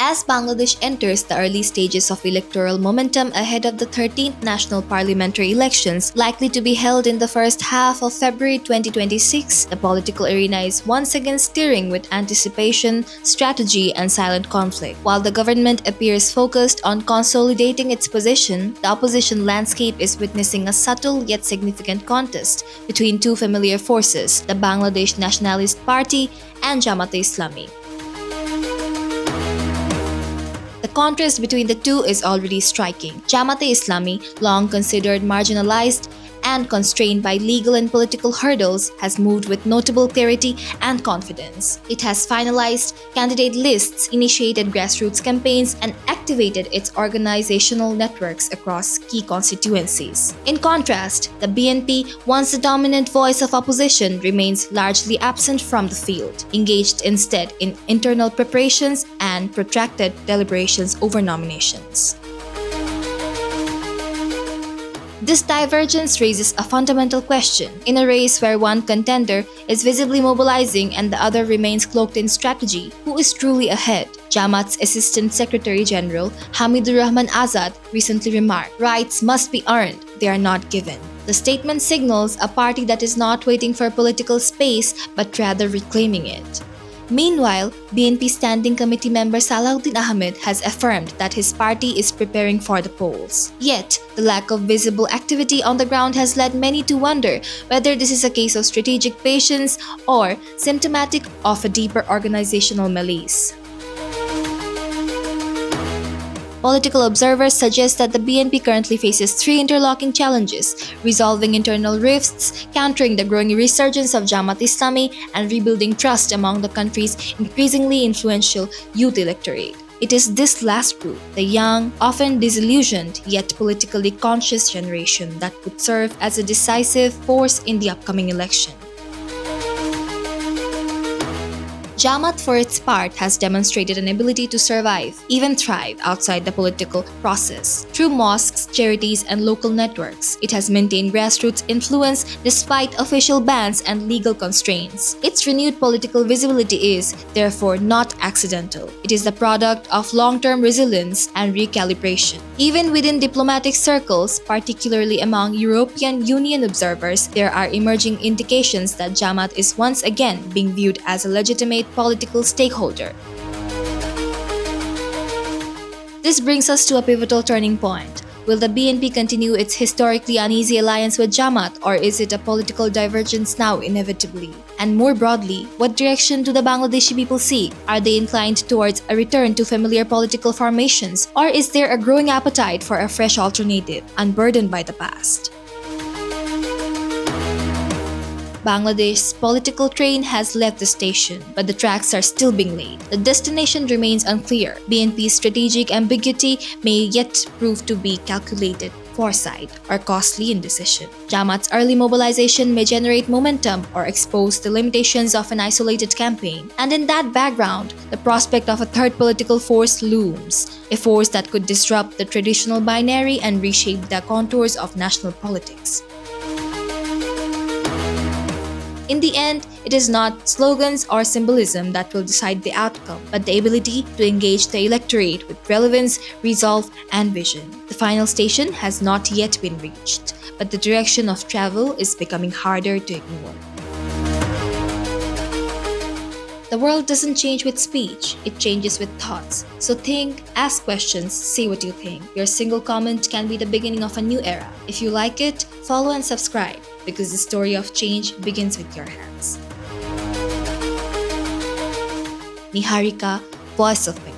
As Bangladesh enters the early stages of electoral momentum ahead of the 13th national parliamentary elections likely to be held in the first half of February 2026, the political arena is once again stirring with anticipation, strategy, and silent conflict. While the government appears focused on consolidating its position, the opposition landscape is witnessing a subtle yet significant contest between two familiar forces, the Bangladesh Nationalist Party and Jamaat Islami. The contrast between the two is already striking. Jamaat Islami, long considered marginalized and constrained by legal and political hurdles, has moved with notable clarity and confidence. It has finalized candidate lists, initiated grassroots campaigns, and activated its organizational networks across key constituencies. In contrast, the BNP, once the dominant voice of opposition, remains largely absent from the field, engaged instead in internal preparations and protracted deliberations over nominations. This divergence raises a fundamental question. In a race where one contender is visibly mobilizing and the other remains cloaked in strategy, who is truly ahead? Jamaat's Assistant Secretary General Hamidur Rahman Azad recently remarked, "Rights must be earned, they are not given." The statement signals a party that is not waiting for political space but rather reclaiming it. Meanwhile, BNP Standing Committee member Salahuddin Ahmed has affirmed that his party is preparing for the polls. Yet, the lack of visible activity on the ground has led many to wonder whether this is a case of strategic patience or symptomatic of a deeper organizational malaise. Political observers suggest that the BNP currently faces three interlocking challenges: resolving internal rifts, countering the growing resurgence of Jamaat Islami, and rebuilding trust among the country's increasingly influential youth electorate. It is this last group, the young, often disillusioned, yet politically conscious generation, that would serve as a decisive force in the upcoming election. Jamaat, for its part, has demonstrated an ability to survive, even thrive, outside the political process. Through mosques, charities, and local networks, it has maintained grassroots influence despite official bans and legal constraints. Its renewed political visibility is, therefore, not accidental. It is the product of long-term resilience and recalibration. Even within diplomatic circles, particularly among European Union observers, there are emerging indications that Jamaat is once again being viewed as a legitimate political stakeholder. This brings us to a pivotal turning point. Will the BNP continue its historically uneasy alliance with Jamaat, or is it a political divergence now inevitably? And more broadly, what direction do the Bangladeshi people seek? Are they inclined towards a return to familiar political formations, or is there a growing appetite for a fresh alternative, unburdened by the past? Bangladesh's political train has left the station, but the tracks are still being laid. The destination remains unclear. BNP's strategic ambiguity may yet prove to be calculated foresight or costly indecision. Jamaat's early mobilization may generate momentum or expose the limitations of an isolated campaign. And in that background, the prospect of a third political force looms, a force that could disrupt the traditional binary and reshape the contours of national politics. In the end, it is not slogans or symbolism that will decide the outcome, but the ability to engage the electorate with relevance, resolve, and vision. The final station has not yet been reached, but the direction of travel is becoming harder to ignore. The world doesn't change with speech, it changes with thoughts. So think, ask questions, say what you think. Your single comment can be the beginning of a new era. If you like it, follow and subscribe, because the story of change begins with your hands. Niharika, Voice of Bengal.